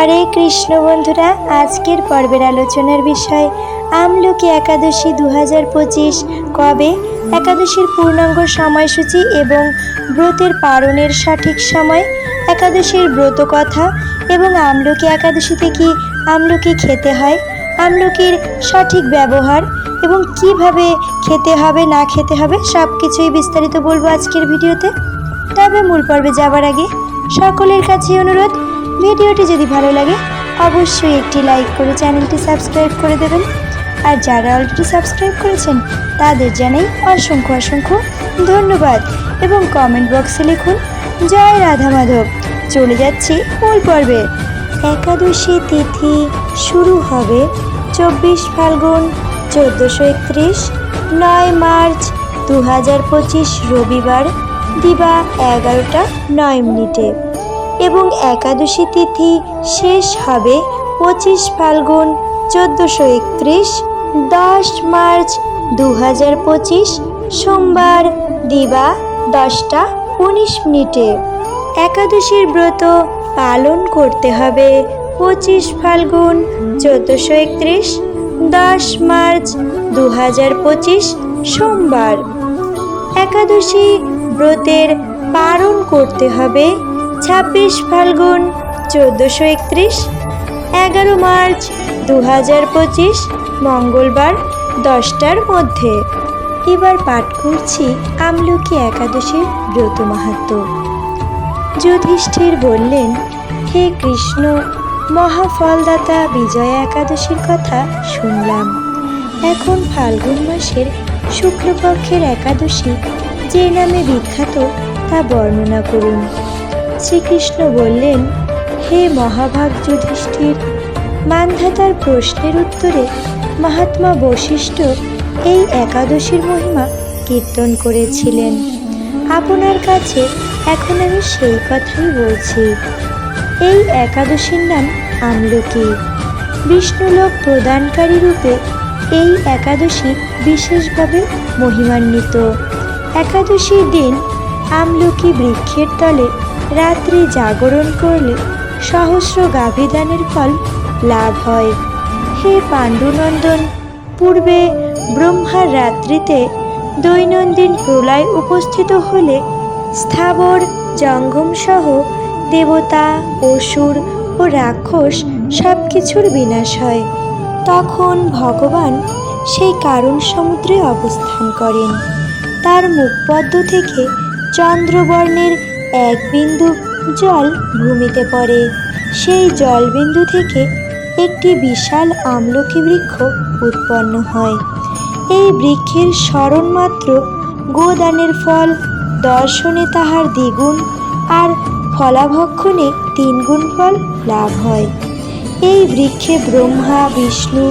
হরে কৃষ্ণ বন্ধুরা, আজকের পর্বের আলোচনার বিষয় আমলকি একাদশী 2025 কবে, একাদশীর পূর্ণাঙ্গ সময়সূচি এবং ব্রতের পালনের সঠিক সময়, একাদশীর ব্রত কথা এবং আমলকি একাদশীতে কি আমলকি খেতে হয়, আমলকির সঠিক ব্যবহার এবং কিভাবে খেতে হবে না খেতে হবে সব কিছুই বিস্তারিত বলবো আজকের ভিডিওতে। তবে মূল পর্বে যাবার আগে সকলের কাছে অনুরোধ, ভিডিওটি যদি ভালো লাগে অবশ্যই একটি লাইক করে চ্যানেলটি সাবস্ক্রাইব করে দেবেন। আর যারা অলরেডি সাবস্ক্রাইব করেছেন তাদের জানাই অসংখ্য অসংখ্য ধন্যবাদ এবং কমেন্ট বক্সে লিখুন জয় রাধা মাধব। চলে যাচ্ছি মূল পর্বে। একাদশী তিথি শুরু হবে 24 ফাল্গুন 1431, 9 মার্চ 2025 রবিবার দিবা 11:09 এবং একাদশী তিথি শেষ হবে 25 ফাল্গুন 1431, 10 মার্চ 2025 সোমবার দিবা 10:19। একাদশীর ব্রত পালন করতে হবে 25 ফাল্গুন 1431, 10 মার্চ 2025 সোমবার। একাদশী ব্রতের পালন করতে হবে 26 ফাল্গুন 1431, 11 মার্চ 2025 মঙ্গলবার 10টার মধ্যে। এবার পাঠ করছি আমলকি একাদশীর ব্রত মাহাত্ম্য। যুধিষ্ঠির বললেন, হে কৃষ্ণ, মহাফলদাতা বিজয়া একাদশীর কথা শুনলাম। এখন ফাল্গুন মাসের শুক্লপক্ষের একাদশী যে নামে বিখ্যাত তা বর্ণনা করুন। শ্রীকৃষ্ণ বললেন, হে মহাভাগ যুধিষ্ঠির, মান্ধাতার প্রশ্নের উত্তরে মহাত্মা বশিষ্ঠ এই একাদশীর মহিমা কীর্তন করেছিলেন। আপনার কাছে এখন আমি সেই কথাই বলছি। এই একাদশীর নাম আমলকি। বিষ্ণুলোক প্রদানকারী রূপে এই একাদশী বিশেষভাবে মহিমান্বিত। একাদশীর দিন আমলকি বৃক্ষের তলে রাত্রি জাগরণ করলে সহস্র গাভীদানের ফল লাভ হয়। হে পাণ্ডুনন্দন, পূর্বে ব্রহ্মার রাত্রিতে দৈনন্দিন প্রলয় উপস্থিত হলে স্থাবর জঙ্গম সহ দেবতা, অসুর ও রাক্ষস সব কিছুর বিনাশ হয়। তখন ভগবান সেই কারণ সমুদ্রে অবস্থান করেন। তার মুখপদ্ম থেকে চন্দ্রবর্ণের এক বিন্দু জল ভূমিতে পড়ে। সেই জলবিন্দু থেকে একটি বিশাল আমলকি বৃক্ষ উৎপন্ন হয়। এই বৃক্ষের স্মরণ মাত্র গোদানের ফল দর্শনে তাহার দ্বিগুণ আর ফলাভক্ষণে 3 গুণ ফল লাভ হয়। এই বৃক্ষে ব্রহ্মা, বিষ্ণু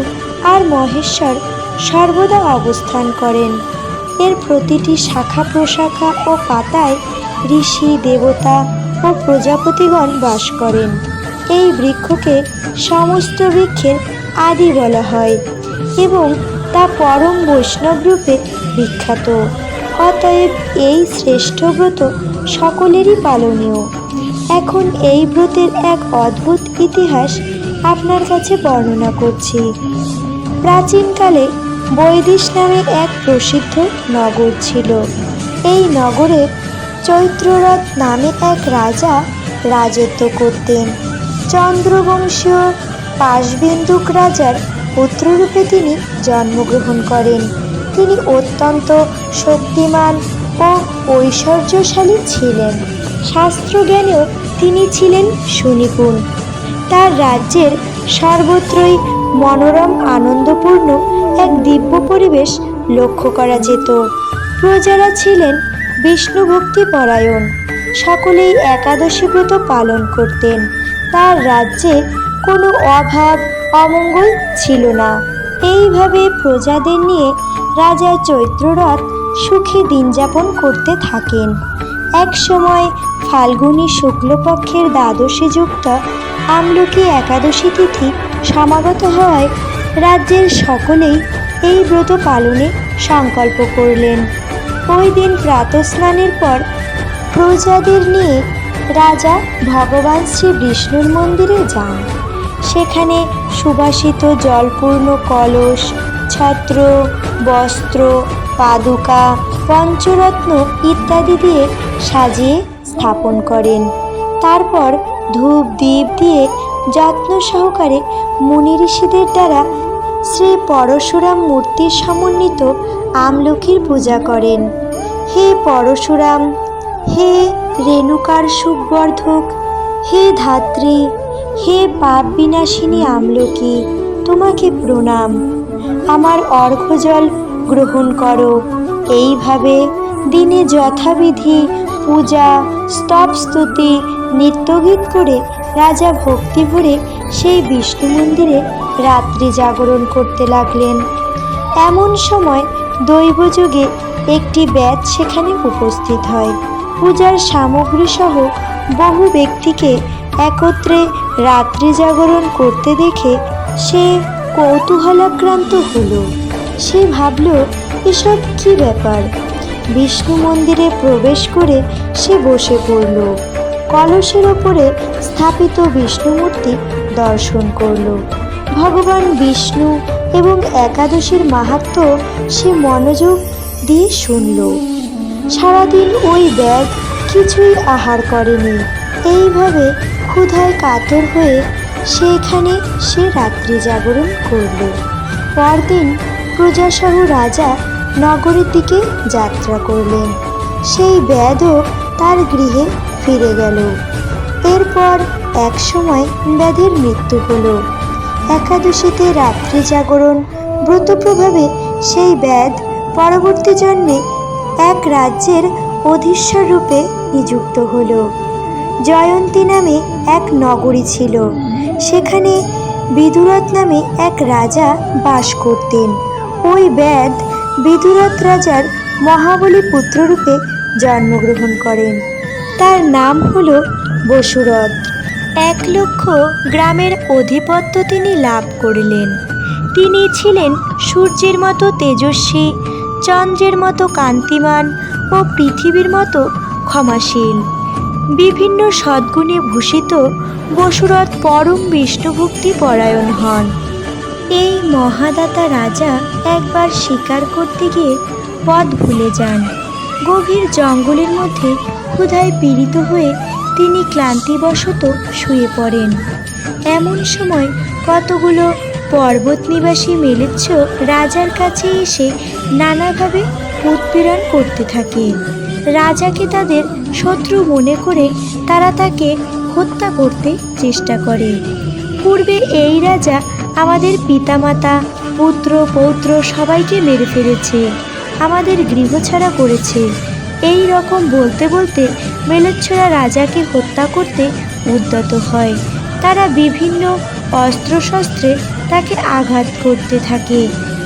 আর মহেশ্বর সর্বদা অবস্থান করেন। এর প্রতিটি শাখা প্রশাখা ও পাতায় ঋষি, দেবতা ও প্রজাপতিগণ বাস করেন। এই বৃক্ষকে সমস্ত বৃক্ষের আদি বলা হয় এবং তা পরম বৈষ্ণব রূপে বিখ্যাত। অতএব এই শ্রেষ্ঠ ব্রত সকলেরই পালনীয়। এখন এই ব্রতের এক অদ্ভুত ইতিহাস আপনার কাছে বর্ণনা করছি। প্রাচীনকালে বৈদিশ নামে এক প্রসিদ্ধ নগর ছিল। এই নগরে চৈত্ররথ নামে এক রাজা রাজত্ব করতেন। চন্দ্রবংশীয় পাশবিন্দুক রাজার পুত্ররূপে তিনি জন্মগ্রহণ করেন। তিনি অত্যন্ত শক্তিমান ও ঐশ্বর্যশালী ছিলেন। শাস্ত্রজ্ঞানেও তিনি ছিলেন সুনিপুণ। তার রাজ্যের সর্বত্রই মনোরম আনন্দপূর্ণ এক দিব্য পরিবেশ লক্ষ্য করা যেত। প্রজারা ছিলেন বিষ্ণু ভক্তি পরায়ণ। সকলেই একাদশী ব্রত পালন করতেন। তার রাজ্যে কোনো অভাব অমঙ্গল ছিল না। এইভাবে প্রজাদের নিয়ে রাজা চৈত্ররথ সুখী দিন যাপন করতে থাকেন। এক সময় ফাল্গুনী শুক্লপক্ষের দ্বাদশী যুক্ত আমলকি একাদশী তিথি সমাগত হওয়ায় রাজ্যের সকলেই এই ব্রত পালনে সংকল্প করলেন। ওই দিন প্রাতঃস্নানের পর প্রজাদের নিয়ে রাজা ভগবান শ্রী বিষ্ণুর মন্দিরে যান। সেখানে সুবাসিত জলপূর্ণ কলস, ছত্র, বস্ত্র, পাদুকা, পঞ্চরত্ন ইত্যাদি দিয়ে সাজিয়ে স্থাপন করেন। তারপর ধূপ দ্বীপ দিয়ে যত্ন সহকারে মুনি ঋষিদের দ্বারা শ্রী পরশুরাম মূর্তির সমন্বিত আমলকির পূজা করেন। হে পরশুরাম, হে রেণুকার সুখবর্ধক, হে ধাত্রী, হে পাপ বিনাশিনী আমলকি, তোমাকে প্রণাম। আমার অর্ঘ্যজল গ্রহণ করো। এইভাবে দিনে যথাবিধি পূজা, স্তব স্তুতি, নিত্যগীত করে রাজা ভক্তি ভরে সেই বিষ্ণু মন্দিরে রাত্রি জাগরণ করতে লাগলেন। এমন সময় দৈবযোগে একটি ব্যাধ সেখানে উপস্থিত হয়। পূজার সামগ্রী সহ বহু ব্যক্তিকে একত্রে রাত্রি জাগরণ করতে দেখে সে কৌতূহলাক্রান্ত হলো। সে ভাবল, এসব কি ব্যাপার? বিষ্ণু মন্দিরে প্রবেশ করে সে বসে পড়ল। কলসের ওপরে স্থাপিত বিষ্ণু মূর্তি দর্শন করল। ভগবান বিষ্ণু এবং একাদশীর মাহাত্ম্য সে মনোযোগ দিয়ে শুনল। সারাদিন ওই ব্যাধ কিছুই আহার করেনি। এইভাবে ক্ষুধায় কাতর হয়ে সেখানে সে রাত্রি জাগরণ করল। পরদিন প্রজাসহ রাজা নগরের দিকে যাত্রা করলেন। সেই ব্যাধও তার গৃহে ফিরে গেল। এরপর এক সময় ব্যাধের মৃত্যু হলো। একাদশীতে রাত্রি জাগরণ ব্রত প্রভাবে সেই ব্যাধ পরবর্তী জন্মে এক রাজ্যের অধীশ্বর রূপে নিযুক্ত হল। জয়ন্তী নামে এক নগরী ছিল। সেখানে বিদুরথ নামে এক রাজা বাস করতেন। ওই ব্যাধ বিদুরথ রাজার মহাবলী পুত্ররূপে জন্মগ্রহণ করেন। তার নাম হল বসুরথ। 1,00,000 গ্রামের অধিপত্য তিনি লাভ করলেন। তিনি ছিলেন সূর্যের মতো তেজস্বী, চন্দ্রের মতো কান্তিমান ও পৃথিবীর মতো ক্ষমাশীল। বিভিন্ন সদ্গুণে ভূষিত বসুরথ পরম বিষ্ণুভক্তি পরায়ণ হন। এই মহাদাতা রাজা একবার শিকার করতে গিয়ে পথ ভুলে যান। গভীর জঙ্গলের মধ্যে ক্ষুধায় পীড়িত হয়ে তিনি ক্লান্তিবশত শুয়ে পড়েন। এমন সময় কতগুলো পর্বত নিবাসী মেলেচ্ছ রাজার কাছে এসে নানাভাবে উৎপীড়ন করতে থাকে। রাজাকে তাদের শত্রু মনে করে তারা তাকে হত্যা করতে চেষ্টা করে। পূর্বে এই রাজা আমাদের পিতামাতা, পুত্র পৌত্র সবাইকে মেরে ফেলেছে, আমাদের গৃহছাড়া করেছে। এই রকম বলতে বলতে মেলেচ্ছরা রাজাকে হত্যা করতে উদ্যত হয়। তারা বিভিন্ন অস্ত্রশস্ত্রে তাকে আঘাত করতে থাকে,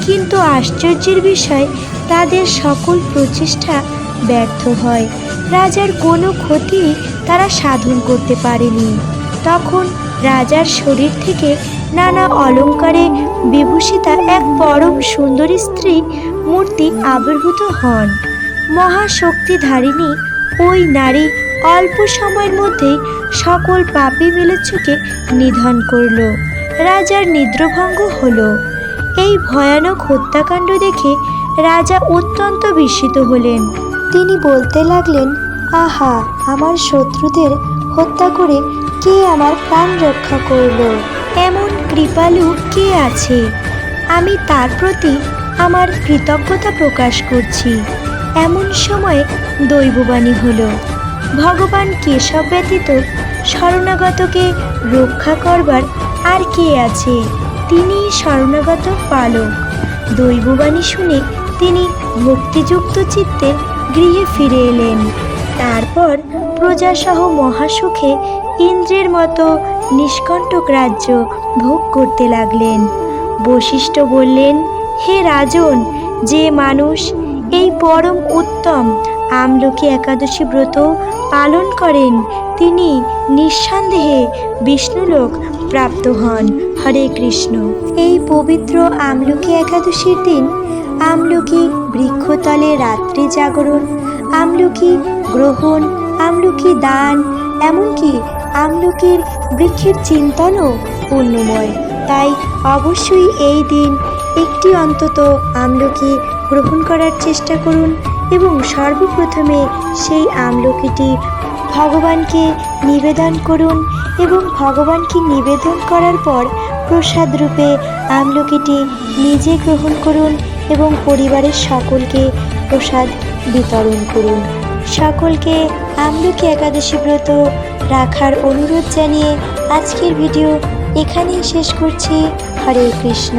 কিন্তু আশ্চর্যের বিষয় তাদের সকল প্রচেষ্টা ব্যর্থ হয়। রাজার কোনো ক্ষতি তারা সাধন করতে পারেনি। তখন রাজার শরীর থেকে নানা অলঙ্কারে বিভূষিতা এক পরম সুন্দরী স্ত্রী মূর্তি আবির্ভূত হন। মহাশক্তিধারিণী ওই নারী অল্প সময়ের মধ্যেই সকল পাপী মিলেচ্ছকে নিধন করল। রাজার নিদ্রাভঙ্গ হলো। এই ভয়ানক হত্যাকাণ্ড দেখে রাজা অত্যন্ত বিস্মিত হলেন। তিনি বলতে লাগলেন, আহা, আমার শত্রুদের হত্যা করে কে আমার প্রাণ রক্ষা করল? এমন কৃপালু কে আছে? আমি তার প্রতি আমার কৃতজ্ঞতা প্রকাশ করছি। এমন সময় দৈববাণী হলো, ভগবান কেশব ব্যতীত শরণাগতকে রক্ষা করবার আর কে আছে? তিনি শরণাগত পালক। দৈববাণী শুনে তিনি ভক্তিযুক্ত চিত্তে গৃহে ফিরে এলেন। তারপর প্রজাসহ মহাসুখে ইন্দ্রের মতো নিষ্কণ্টক রাজ্য ভোগ করতে লাগলেন। বশিষ্ঠ বললেন, হে রাজন, যে মানুষ এই পরম উত্তম আমলকি একাদশী ব্রত পালন করেন তিনি নিঃসন্দেহে বিষ্ণুলোক প্রাপ্ত হন। হরে কৃষ্ণ। এই পবিত্র আমলকি একাদশীর দিন আমলকি বৃক্ষতলে রাত্রি জাগরণ, আমলকি গ্রহণ, আমলকি দান, এমনকি আমলকির বৃক্ষের চিন্তনও পুণ্যময়। তাই অবশ্যই এই দিন একটি অন্তত আমলকি গ্রহণ করার চেষ্টা করুন এবং সর্বপ্রথমে সেই আমলকিটি ভগবানকে নিবেদন করুন এবং ভগবানকে নিবেদন করার পর প্রসাদ রূপে আমলকিটি নিজে গ্রহণ করুন এবং পরিবারের সকলকে প্রসাদ বিতরণ করুন। সকলকে আমলকি একাদশী ব্রত রাখার অনুরোধ জানিয়ে আজকের ভিডিও এখানেই শেষ করছি। হরে কৃষ্ণ।